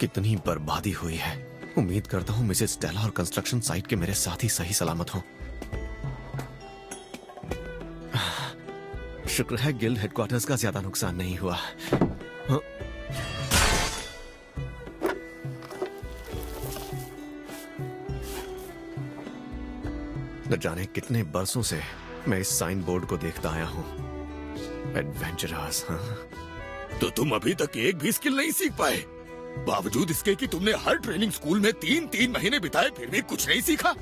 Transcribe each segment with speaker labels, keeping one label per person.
Speaker 1: कितनी बर्बादी हुई है। उम्मीद करता हूँ मिसेस स्टेला और कंस्ट्रक्शन साइट के मेरे साथी सही सलामत हों। शुक्र है गिल्ड हेडक्वार्टर्स का ज्यादा नुकसान नहीं हुआ। न जाने कितने बरसों से मैं इस साइन बोर्ड को देखता आया हूँ, एडवेंचरर्स।
Speaker 2: तो तुम अभी तक एक भी स्किल नहीं सीख पाए, बावजूद इसके कि तुमने हर ट्रेनिंग स्कूल में 3-3 महीने बिताए, फिर भी कुछ नहीं सीखा।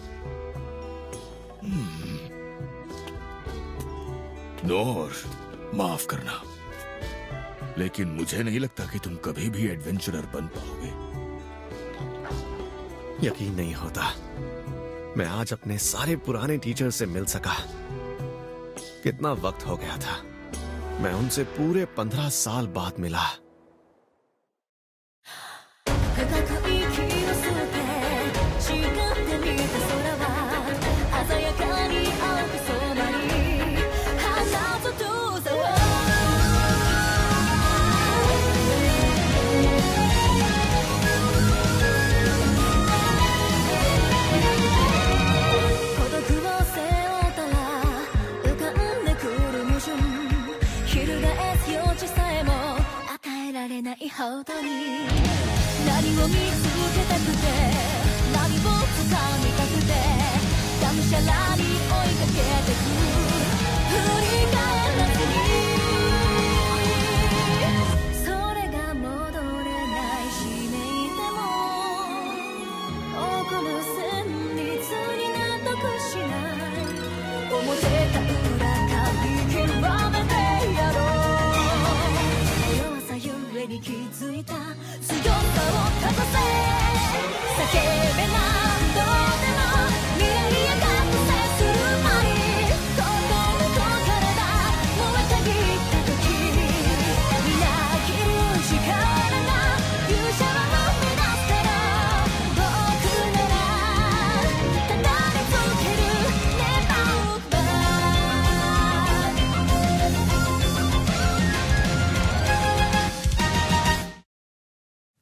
Speaker 2: नोर, माफ करना, लेकिन मुझे नहीं लगता कि तुम कभी भी एडवेंचरर बन पाओगे।
Speaker 1: यकीन नहीं होता। मैं आज अपने सारे पुराने टीचर से मिल सका। कितना वक्त हो गया था। मैं उनसे पूरे 15 साल बाद मिला।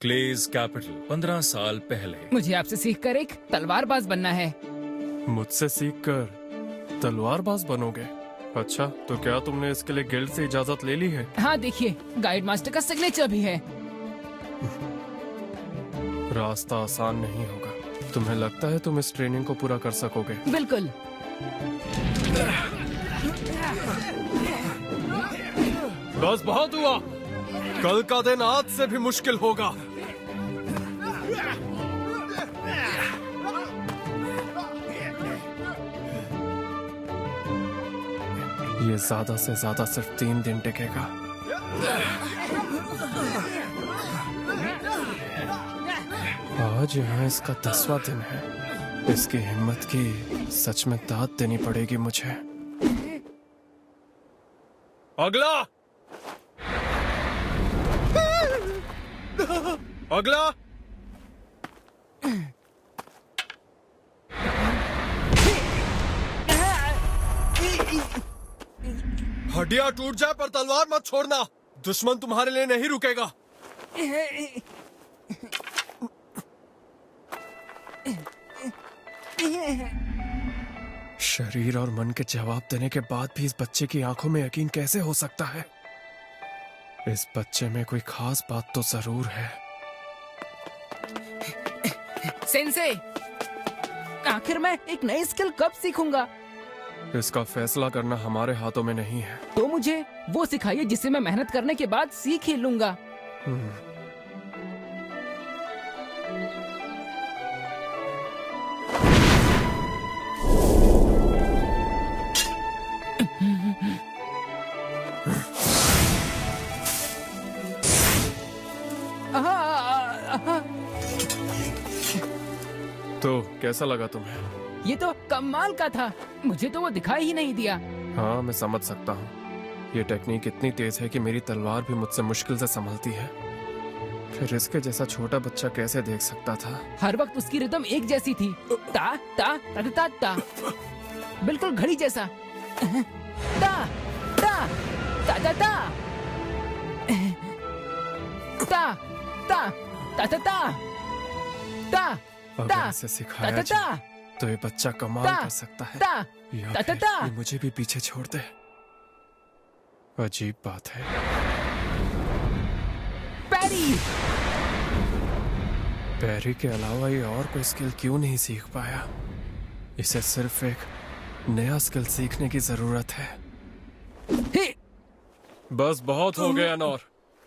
Speaker 3: क्लेज कैपिटल 15 साल पहले।
Speaker 4: मुझे आपसे सीखकर एक तलवारबाज बनना है।
Speaker 5: मुझसे सीखकर तलवारबाज बनोगे? अच्छा, तो क्या तुमने इसके लिए गिल्ड से इजाजत ले ली है?
Speaker 4: हाँ देखिए, गाइड मास्टर का सिग्नेचर भी है।
Speaker 5: रास्ता आसान नहीं होगा। तुम्हें लगता है तुम इस ट्रेनिंग को पूरा कर सकोगे?
Speaker 4: बिल्कुल।
Speaker 5: बस बहुत हुआ, कल का दिन आज से भी मुश्किल होगा। ये ज्यादा से ज्यादा सिर्फ 3 दिन टिकेगा। आज यहाँ इसका 10वां दिन है। इसकी हिम्मत की सच में दाद देनी पड़ेगी मुझे। अगला, अगला। हड्डियां टूट जाए पर तलवार मत छोड़ना। दुश्मन तुम्हारे लिए नहीं रुकेगा। शरीर और मन के जवाब देने के बाद भी इस बच्चे की आंखों में यकीन कैसे हो सकता है? इस बच्चे में कोई खास बात तो जरूर है।
Speaker 4: सेंसे, आखिर मैं एक नई स्किल कब सीखूंगा?
Speaker 5: इसका फैसला करना हमारे हाथों में नहीं है।
Speaker 4: तो मुझे वो सिखाइए जिसे मैं मेहनत करने के बाद सीख ही लूंगा।
Speaker 5: तो कैसा लगा तुम्हें?
Speaker 4: ये तो कमाल का था। मुझे तो वो दिखाई ही नहीं दिया।
Speaker 5: हाँ, मैं समझ सकता हूँ। ये टेक्निक इतनी तेज है कि मेरी तलवार भी मुझसे मुश्किल से संभलती है। फिर इसके जैसा छोटा बच्चा कैसे देख सकता था?
Speaker 4: हर वक्त उसकी रिदम एक जैसी थी। ता ता ता ता ता, बिल्कुल घड़ी जैसा। ता ता ता ता ता ता ता ता ता ता ता
Speaker 5: अगर
Speaker 4: ता
Speaker 5: इसे
Speaker 4: ता
Speaker 5: सिखाया
Speaker 4: ता
Speaker 5: जाए तो ये बच्चा कमाल
Speaker 4: ता
Speaker 5: कर सकता है,
Speaker 4: ता
Speaker 5: या
Speaker 4: ता ता
Speaker 5: फिर
Speaker 4: ता
Speaker 5: ये मुझे भी पीछे छोड़ दे। अजीब बात है।
Speaker 4: पैरी।
Speaker 5: पैरी के अलावा ये और कोई स्किल क्यों नहीं सीख पाया? इसे सिर्फ एक नया स्किल सीखने की जरूरत है।
Speaker 4: हे,
Speaker 5: बस बहुत हो गया नौर,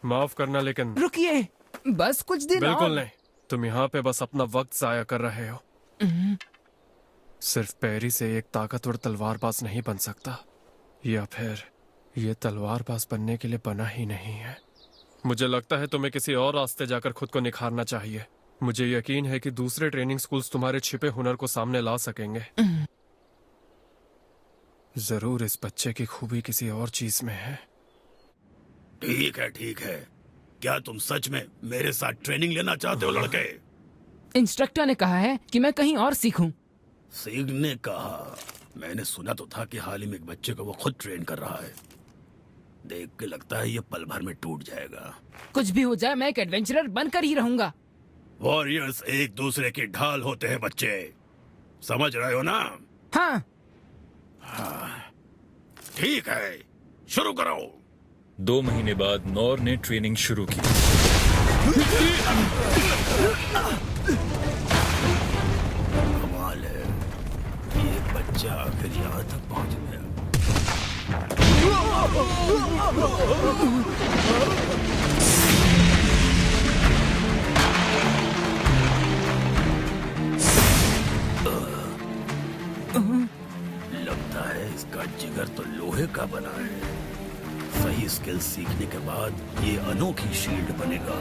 Speaker 5: माफ करना, लेकिन
Speaker 4: रुकिए, बस कुछ दिन
Speaker 5: बिल्कुल
Speaker 4: और।
Speaker 5: नहीं। तुम यहाँ पे बस अपना वक्त जाया कर रहे हो। सिर्फ पैरी से एक ताकतवर तलवारबाज नहीं बन सकता, या फिर ये तलवारबाज बनने के लिए बना ही नहीं है। मुझे लगता है तुम्हें किसी और रास्ते जाकर खुद को निखारना चाहिए। मुझे यकीन है कि दूसरे ट्रेनिंग स्कूल्स तुम्हारे छिपे हुनर को सामने ला सकेंगे। जरूर इस बच्चे की खूबी किसी और चीज में है।
Speaker 2: ठीक है, ठीक है। क्या तुम सच में मेरे साथ ट्रेनिंग लेना चाहते हो लड़के?
Speaker 4: इंस्ट्रक्टर ने कहा है कि मैं कहीं और सीखूं।
Speaker 2: सीखने कहा? मैंने सुना तो था कि हाल ही में एक बच्चे को वो खुद ट्रेन कर रहा है। देख के लगता है ये पल भर में टूट जाएगा।
Speaker 4: कुछ भी हो जाए, मैं एक एडवेंचरर बनकर ही रहूंगा।
Speaker 2: वॉरियर्स एक दूसरे की ढाल होते हैं बच्चे, समझ रहे हो ना?
Speaker 4: हाँ।
Speaker 2: ठीक है, शुरू करो।
Speaker 3: 2 महीने बाद नौर ने ट्रेनिंग शुरू की।
Speaker 2: कमाल है, ये बच्चा आखिर यहाँ तक पहुँच गया। लगता है इसका जिगर तो लोहे का बना है। सही स्किल सीखने के बाद ये अनोखी शील्ड बनेगा।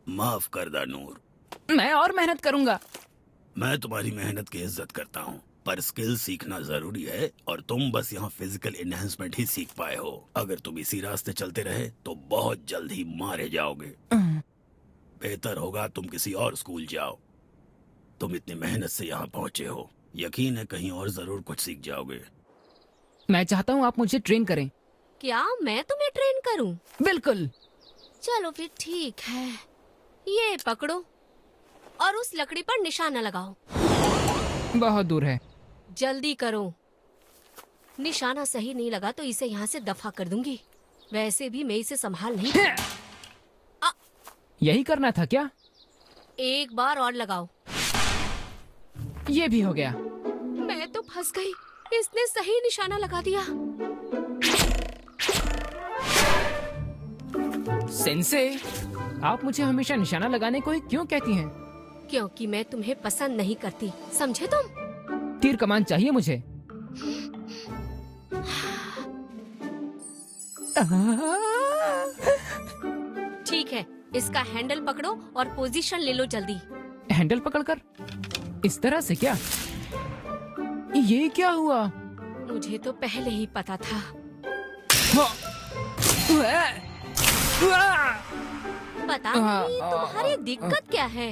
Speaker 2: माफ कर दानूर,
Speaker 4: मैं और मेहनत करूंगा।
Speaker 2: मैं तुम्हारी मेहनत की इज्जत करता हूँ, पर स्किल सीखना जरूरी है और तुम बस यहाँ फिजिकल एनहांसमेंट ही सीख पाए हो। अगर तुम इसी रास्ते चलते रहे तो बहुत जल्द ही मारे जाओगे। बेहतर होगा तुम किसी और स्कूल जाओ। तुम इतनी मेहनत से यहाँ पहुँचे हो, यकीन है कहीं और जरूर कुछ सीख जाओगे।
Speaker 4: मैं चाहता हूँ आप मुझे ट्रेन करें।
Speaker 6: क्या मैं तुम्हें ट्रेन करूं?
Speaker 4: बिल्कुल।
Speaker 6: चलो फिर ठीक है, ये पकड़ो और उस लकड़ी पर निशाना लगाओ।
Speaker 4: बहुत दूर है।
Speaker 6: जल्दी करो, निशाना सही नहीं लगा तो इसे यहाँ से दफा कर दूंगी। वैसे भी मैं इसे संभाल नहीं।
Speaker 4: यही करना था क्या?
Speaker 6: एक बार और लगाओ।
Speaker 4: ये भी हो गया।
Speaker 6: मैं तो फंस गई, इसने सही निशाना लगा दिया।
Speaker 4: सेंसे, आप मुझे हमेशा निशाना लगाने को ही क्यों कहती हैं?
Speaker 6: क्योंकि मैं तुम्हें पसंद नहीं करती, समझे तुम?
Speaker 4: तीर कमान चाहिए मुझे।
Speaker 6: ठीक है, इसका हैंडल पकड़ो और पोजीशन ले लो जल्दी।
Speaker 4: हैंडल पकड़कर? इस तरह से क्या? ये क्या हुआ?
Speaker 6: मुझे तो पहले ही पता था। पता नहीं तुम्हारी दिक्कत क्या है।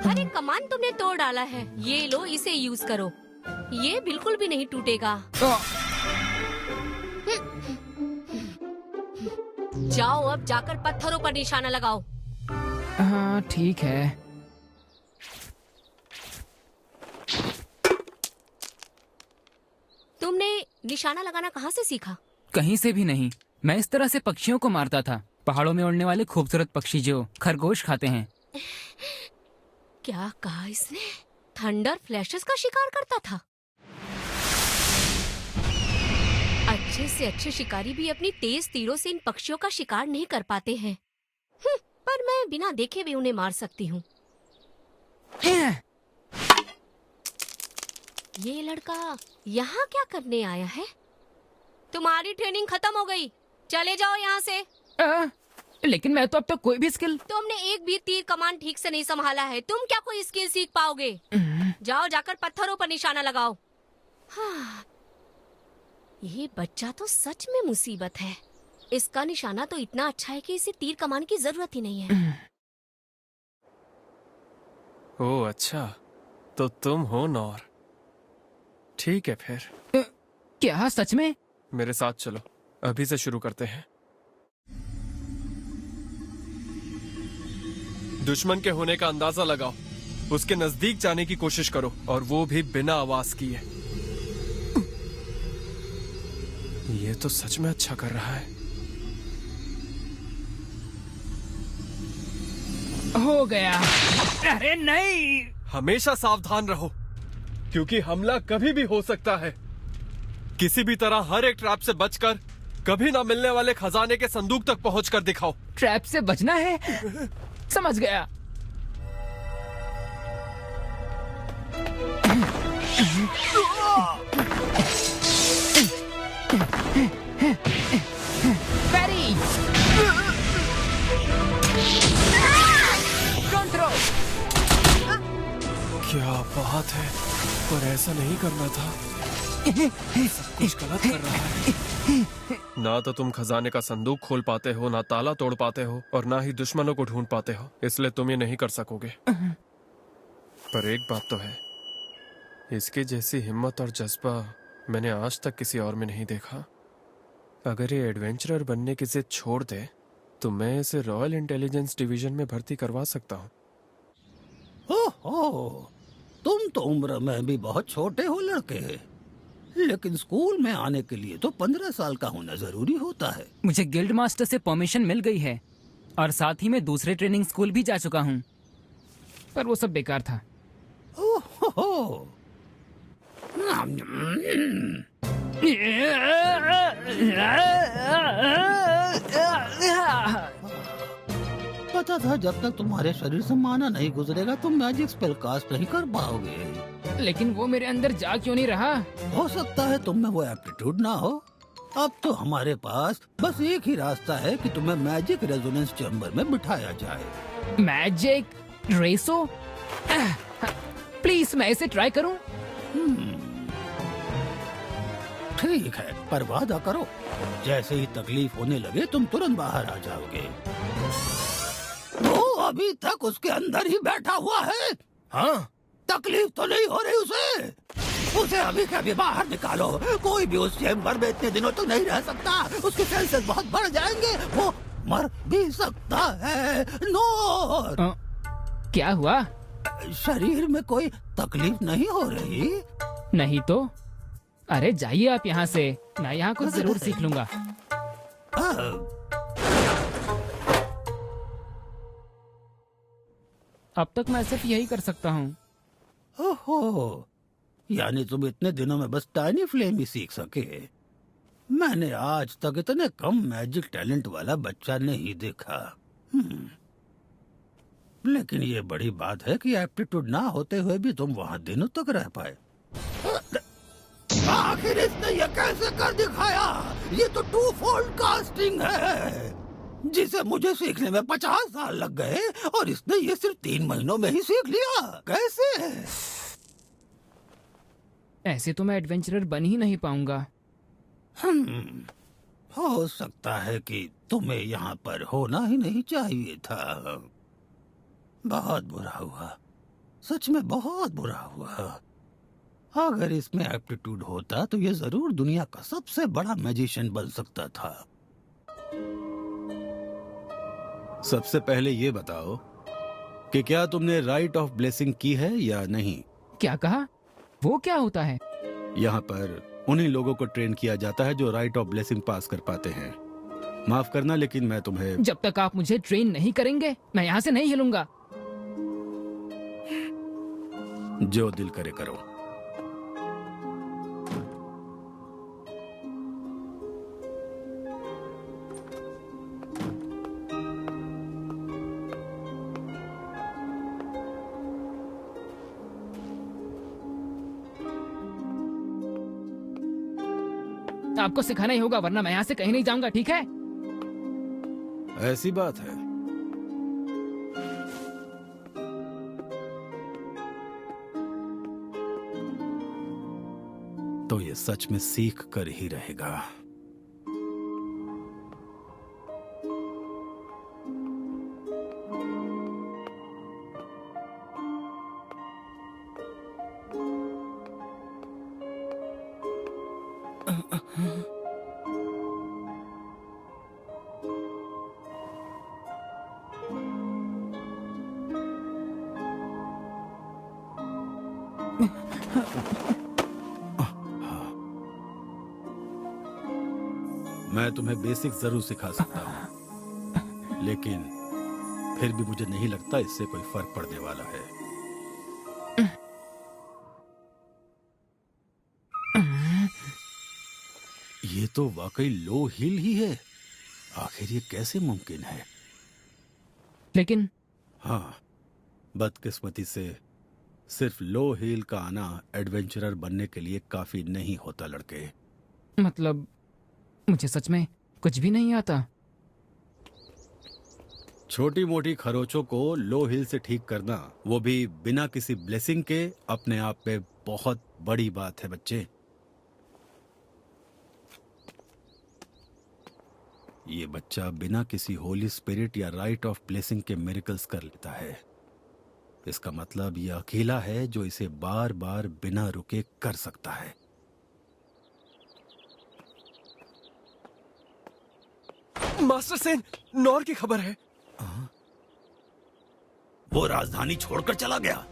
Speaker 6: हर एक कमान तुमने तोड़ डाला है। ये लो, इसे यूज करो, ये बिल्कुल भी नहीं टूटेगा। जाओ अब जाकर पत्थरों पर निशाना लगाओ।
Speaker 4: हाँ ठीक है।
Speaker 6: तुमने निशाना लगाना कहाँ से सीखा?
Speaker 4: कहीं से भी नहीं, मैं इस तरह से पक्षियों को मारता था। पहाड़ों में उड़ने वाले खूबसूरत पक्षी जो खरगोश खाते हैं।
Speaker 6: क्या कहा इसने? थंडर फ्लैशेस का शिकार करता था। अच्छे से अच्छे शिकारी भी अपनी तेज तीरों से इन पक्षियों का शिकार नहीं कर पाते हैं। पर मैं बिना देखे भी उन्हें मार सकती हूँ। ये लड़का यहाँ क्या करने आया है? तुम्हारी ट्रेनिंग खत्म हो गई, चले जाओ यहाँ से।
Speaker 4: लेकिन मैं तो अब तक कोई भी स्किल।
Speaker 6: तुमने एक भी तीर कमान ठीक से नहीं संभाला है, तुम क्या कोई स्किल सीख पाओगे? जाओ जाकर पत्थरों पर निशाना लगाओ। हाँ, ये बच्चा तो सच में मुसीबत है। इसका निशाना तो इतना अच्छा है कि इसे तीर कमान की जरूरत ही नहीं है।
Speaker 5: ओह अच्छा, तो तुम हो नौर। ठीक है फिर।
Speaker 4: क्या सच में?
Speaker 5: मेरे साथ चलो, अभी से शुरू करते हैं। दुश्मन के होने का अंदाजा लगाओ, उसके नजदीक जाने की कोशिश करो, और वो भी बिना आवाज किए। ये तो सच में अच्छा कर रहा है।
Speaker 4: हो गया। अरे नहीं।
Speaker 5: हमेशा सावधान रहो, क्योंकि हमला कभी भी हो सकता है। किसी भी तरह हर एक ट्रैप से बचकर कभी ना मिलने वाले खजाने के संदूक तक पहुंचकर दिखाओ।
Speaker 4: ट्रैप से बचना है? समझ गया। पेरी, कंट्रोल।
Speaker 5: क्या बात है, पर ऐसा नहीं करना था। सब कुछ गलत कर रहा है। ना तो तुम खजाने का संदूक खोल पाते हो, ना ताला तोड़ पाते हो, और ना ही दुश्मनों को ढूंढ पाते हो, इसलिए तुम ये नहीं कर सकोगे। पर एक बात तो है, इसके जैसी हिम्मत और जज्बा मैंने आज तक किसी और में नहीं देखा। अगर ये एडवेंचरर बनने की जिद छोड़ दे तो मैं इसे रॉयल इंटेलिजेंस डिवीजन में भर्ती करवा सकता हूँ।
Speaker 2: ओहो, तुम तो उम्र में भी बहुत छोटे हो लड़के, लेकिन स्कूल में आने के लिए तो 15 साल का होना जरूरी होता है।
Speaker 4: मुझे गिल्ड मास्टर से परमिशन मिल गई है, और साथ ही मैं दूसरे ट्रेनिंग स्कूल भी जा चुका हूँ, पर वो सब बेकार था।
Speaker 2: ओहो, पता था जब तक तुम्हारे शरीर से माना नहीं गुजरेगा तुम मैजिक स्पेल कास्ट नहीं कर पाओगे।
Speaker 4: लेकिन वो मेरे अंदर जा क्यों नहीं रहा?
Speaker 2: हो सकता है तुम में वो एप्टीट्यूड ना हो। अब तो हमारे पास बस एक ही रास्ता है कि तुम्हें मैजिक रेजोनेंस चैम्बर में बिठाया जाए।
Speaker 4: Magic Resso? प्लीज मैं इसे ट्राई करूं?
Speaker 2: ठीक है, पर वादा करो जैसे ही तकलीफ होने लगे तुम तुरंत बाहर आ जाओगे। वो अभी तक उसके अंदर ही बैठा हुआ है। हाँ, तकलीफ तो नहीं हो रही उसे अभी के अभी बाहर निकालो। कोई भी उस चैम्बर में इतने दिनों तक नहीं रह सकता, उसके सेंसेस बहुत बढ़ जाएंगे, वो मर भी सकता है। नो,
Speaker 4: क्या हुआ?
Speaker 2: शरीर में कोई तकलीफ नहीं हो रही?
Speaker 4: नहीं तो? अरे जाइए आप यहाँ से, मैं यहाँ कुछ जरूर सीख लूंगा। अब तक मैं सिर्फ यही कर सकता हूँ।
Speaker 2: ओहो, यानी तुम इतने दिनों में बस टाइनी फ्लेम ही सीख सके। मैंने आज तक इतने कम मैजिक टैलेंट वाला बच्चा नहीं देखा। लेकिन ये बड़ी बात है कि एप्टीट्यूड ना होते हुए भी तुम वहाँ दिनों तक रह पाए। आखिर इसने ये कैसे कर दिखाया? ये तो 2 फोल्ड कास्टिंग है, जिसे मुझे सीखने में 50 साल लग गए, और इसने ये सिर्फ 3 महीनों में ही सीख लिया। कैसे?
Speaker 4: ऐसे तो मैं एडवेंचरर बन ही नहीं पाऊंगा।
Speaker 2: हो सकता है कि तुम्हें यहाँ पर होना ही नहीं चाहिए था। बहुत बुरा हुआ, सच में बहुत बुरा हुआ। अगर इसमें एप्टीट्यूड होता तो ये जरूर दुनिया का सबसे बड़ा मैजिशियन बन सकता था।
Speaker 7: सबसे पहले ये बताओ कि क्या तुमने राइट ऑफ ब्लेसिंग की है या नहीं?
Speaker 4: क्या कहा? वो क्या होता है?
Speaker 7: यहाँ पर उन्हीं लोगों को ट्रेन किया जाता है जो राइट ऑफ ब्लेसिंग पास कर पाते हैं। माफ करना, लेकिन मैं तुम्हें...
Speaker 4: जब तक आप मुझे ट्रेन नहीं करेंगे मैं यहाँ से नहीं हिलूंगा।
Speaker 7: जो दिल करे करो।
Speaker 4: आपको सिखाना ही होगा, वरना मैं यहाँ से कहीं नहीं जाऊंगा, ठीक है?
Speaker 7: ऐसी बात है।
Speaker 2: तो ये सच में सीख कर ही रहेगा।
Speaker 7: मैं तुम्हें बेसिक जरूर सिखा सकता हूँ, लेकिन फिर भी मुझे नहीं लगता इससे कोई फर्क पड़ने वाला है। ये तो वाकई लो हिल ही है। आखिर ये कैसे मुमकिन है?
Speaker 4: लेकिन
Speaker 7: हाँ, बदकिस्मती से सिर्फ लो हिल का आना एडवेंचरर बनने के लिए काफी नहीं होता लड़के।
Speaker 4: मतलब मुझे सच में कुछ भी नहीं आता।
Speaker 7: छोटी मोटी खरोचों को लो हिल से ठीक करना, वो भी बिना किसी ब्लेसिंग के, अपने आप में बहुत बड़ी बात है बच्चे। ये बच्चा बिना किसी होली स्पिरिट या राइट ऑफ ब्लेसिंग के मिरेकल्स कर लेता है। इसका मतलब ये अकेला है जो इसे बार बार बिना रुके कर सकता है।
Speaker 5: मास्टर सेन, नॉर की खबर है।
Speaker 2: वो राजधानी छोड़कर चला गया।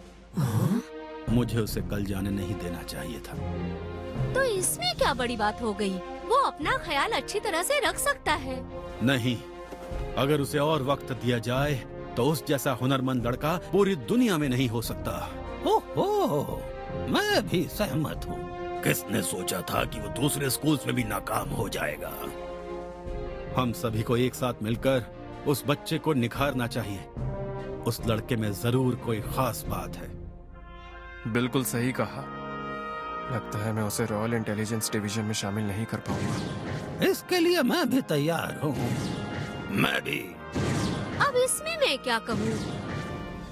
Speaker 7: मुझे उसे कल जाने नहीं देना चाहिए था।
Speaker 6: तो इसमें क्या बड़ी बात हो गई? वो अपना ख्याल अच्छी तरह से रख सकता है।
Speaker 7: नहीं, अगर उसे और वक्त दिया जाए तो उस जैसा हुनरमंद लड़का पूरी दुनिया में नहीं हो सकता।
Speaker 2: ओहो, मैं भी सहमत हूँ। किसने सोचा था कि वो दूसरे स्कूल्स में भी नाकाम हो जाएगा?
Speaker 7: हम सभी को एक साथ मिलकर उस बच्चे को निखारना चाहिए। उस लड़के में जरूर कोई खास बात है।
Speaker 5: बिल्कुल सही कहा। लगता है मैं उसे रॉयल इंटेलिजेंस डिवीजन में शामिल नहीं कर पाऊंगा।
Speaker 2: इसके लिए मैं भी तैयार हूँ। मैं भी।
Speaker 6: अब इसमें मैं क्या कहूँ?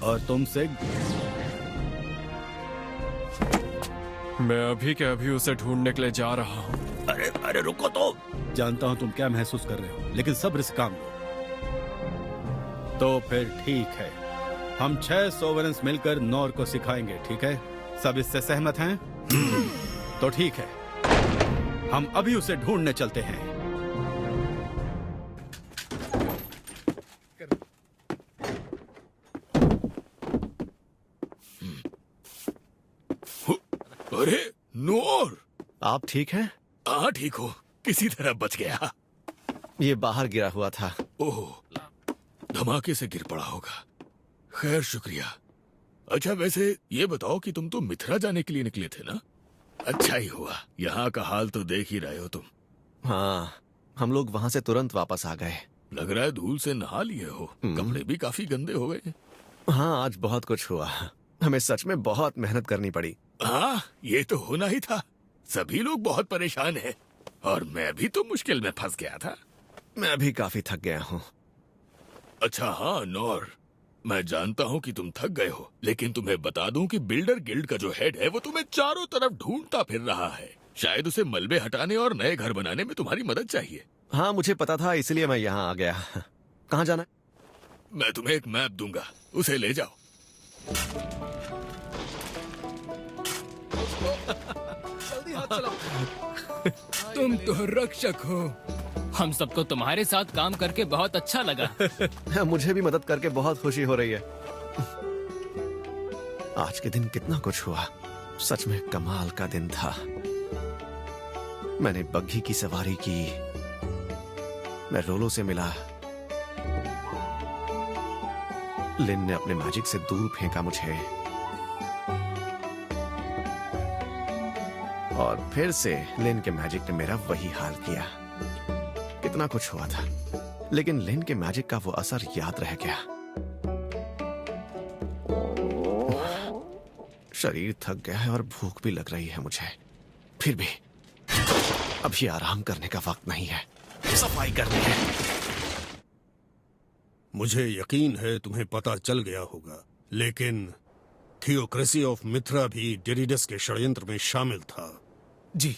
Speaker 7: और तुमसे
Speaker 5: मैं अभी के अभी उसे ढूंढने के लिए जा रहा हूँ।
Speaker 2: अरे अरे रुको तो।
Speaker 7: जानता हूँ तुम क्या महसूस कर रहे हो, लेकिन सब्र से काम लो। तो फिर ठीक है, हम 6 सोवरेंस मिलकर नॉर को सिखाएंगे, ठीक है? सब इससे सहमत हैं? तो ठीक है, हम अभी उसे ढूंढने चलते हैं।
Speaker 2: अरे नूर,
Speaker 1: आप ठीक हैं?
Speaker 2: हाँ ठीक हो, किसी तरह बच गया।
Speaker 1: ये बाहर गिरा हुआ था।
Speaker 2: ओह, धमाके से गिर पड़ा होगा। खैर शुक्रिया। अच्छा वैसे ये बताओ कि तुम तो मिथिला जाने के लिए निकले थे ना? अच्छा ही हुआ, यहाँ का हाल तो देख ही रहे हो तुम।
Speaker 1: हाँ, हम लोग वहाँ से तुरंत वापस आ गए।
Speaker 2: लग रहा है धूल से नहा लिए हो। कपड़े भी काफी गंदे हो गए।
Speaker 1: हाँ, आज बहुत कुछ हुआ। हमें सच में बहुत मेहनत करनी पड़ी।
Speaker 2: हाँ, ये तो होना ही था। सभी लोग बहुत परेशान हैं और मैं भी तो मुश्किल में फंस गया था।
Speaker 1: मैं भी काफी थक गया हूँ।
Speaker 2: अच्छा हाँ नौर, मैं जानता हूँ कि तुम थक गए हो, लेकिन तुम्हें बता दूं कि बिल्डर गिल्ड का जो हेड है वो तुम्हें चारों तरफ ढूंढता फिर रहा है। शायद उसे मलबे हटाने और नए घर बनाने में तुम्हारी मदद चाहिए।
Speaker 1: हाँ, मुझे पता था, इसलिए मैं यहाँ आ गया। कहाँ जाना है?
Speaker 2: मैं तुम्हें एक मैप दूंगा, उसे ले जाओ।
Speaker 1: जल्दी हाथ चलाओ।
Speaker 4: तुम तो रक्षक हो। हम सबको तुम्हारे साथ काम करके बहुत अच्छा लगा।
Speaker 1: मुझे भी मदद करके बहुत खुशी हो रही है। आज के दिन कितना कुछ हुआ, सच में कमाल का दिन था। मैंने बग्घी की सवारी की, मैं रोलो से मिला, लिन ने अपने मैजिक से दूर फेंका मुझे, और फिर से लिन के मैजिक ने मेरा वही हाल किया। कितना कुछ हुआ था, लेकिन लिन के मैजिक का वो असर याद रह गया। शरीर थक गया है और भूख भी लग रही है मुझे। फिर भी अभी आराम करने का वक्त नहीं है, सफाई करनी है।
Speaker 8: मुझे यकीन है तुम्हें पता चल गया होगा, लेकिन थियोक्रेसी ऑफ मिथ्रा भी डेरिडस के षड्यंत्र में शामिल था।
Speaker 9: जी,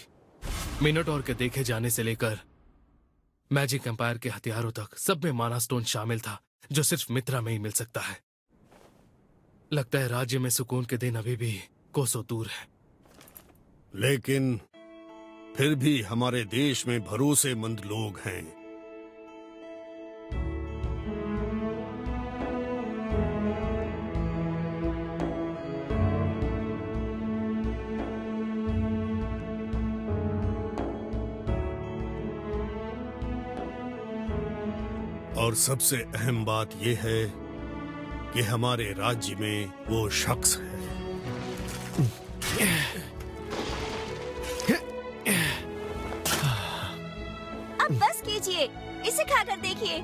Speaker 9: मिनोटॉर के देखे जाने से लेकर मैजिक एम्पायर के हथियारों तक सब में माना स्टोन शामिल था, जो सिर्फ मित्रा में ही मिल सकता है। लगता है राज्य में सुकून के दिन अभी भी कोसों दूर है।
Speaker 8: लेकिन फिर भी हमारे देश में भरोसेमंद लोग हैं। और सबसे अहम बात यह है कि हमारे राज्य में वो शख्स है।
Speaker 10: अब बस कीजिए, इसे खाकर देखिए।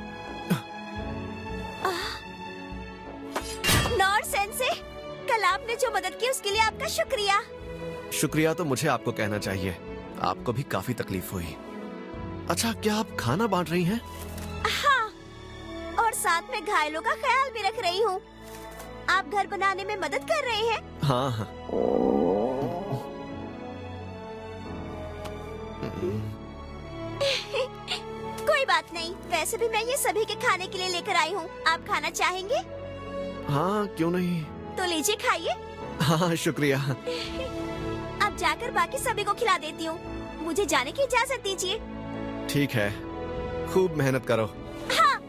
Speaker 10: नॉर सेंसे, कल आपने जो मदद की उसके लिए आपका शुक्रिया।
Speaker 1: शुक्रिया तो मुझे आपको कहना चाहिए, आपको भी काफी तकलीफ हुई। अच्छा, क्या आप खाना बांट रही हैं?
Speaker 10: हाँ, और साथ में घायलों का ख्याल भी रख रही हूँ। आप घर बनाने में मदद कर रहे हैं?
Speaker 1: हाँ हाँ।
Speaker 10: कोई बात नहीं, वैसे भी मैं ये सभी के खाने के लिए लेकर आई हूँ। आप खाना चाहेंगे?
Speaker 1: हाँ, क्यों नहीं।
Speaker 10: तो लीजिए, खाइए।
Speaker 1: हाँ, शुक्रिया।
Speaker 10: अब जाकर बाकी सभी को खिला देती हूँ। मुझे जाने की इजाजत दीजिए।
Speaker 1: ठीक है, खूब मेहनत करो।
Speaker 10: हाँ,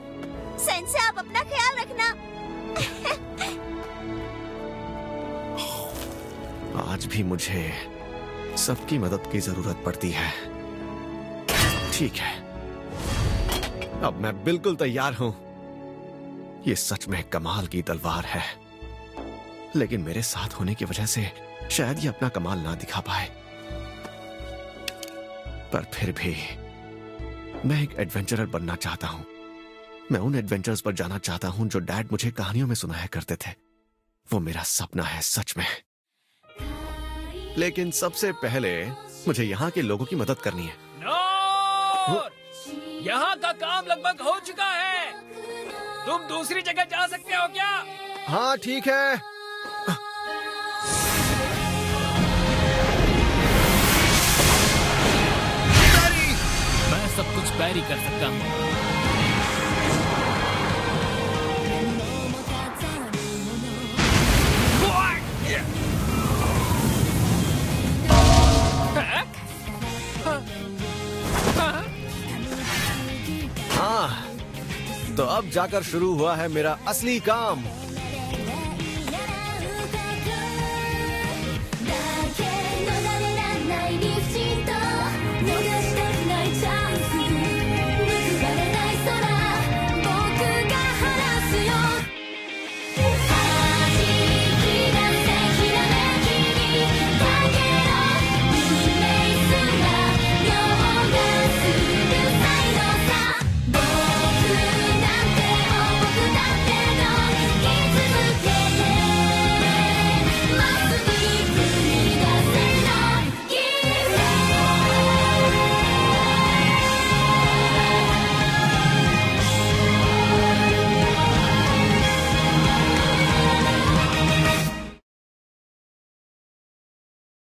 Speaker 10: सेंसे आप अपना ख्याल रखना।
Speaker 1: आज भी मुझे सबकी मदद की जरूरत पड़ती है। ठीक है, अब मैं बिल्कुल तैयार हूं। ये सच में कमाल की तलवार है, लेकिन मेरे साथ होने की वजह से शायद ये अपना कमाल ना दिखा पाए। पर फिर भी मैं एक एडवेंचरर बनना चाहता हूं। मैं उन एडवेंचर्स पर जाना चाहता हूं जो डैड मुझे कहानियों में सुनाया करते थे। वो मेरा सपना है सच में। लेकिन सबसे पहले मुझे यहाँ के लोगों की मदद करनी है।
Speaker 4: नोर! यहाँ का काम लगभग हो चुका है। तुम दूसरी जगह जा सकते हो क्या?
Speaker 1: हाँ, ठीक है।
Speaker 4: मैं सब कुछ पैरी कर सकता हूँ।
Speaker 1: हाँ, तो अब जाकर शुरू हुआ है मेरा असली काम।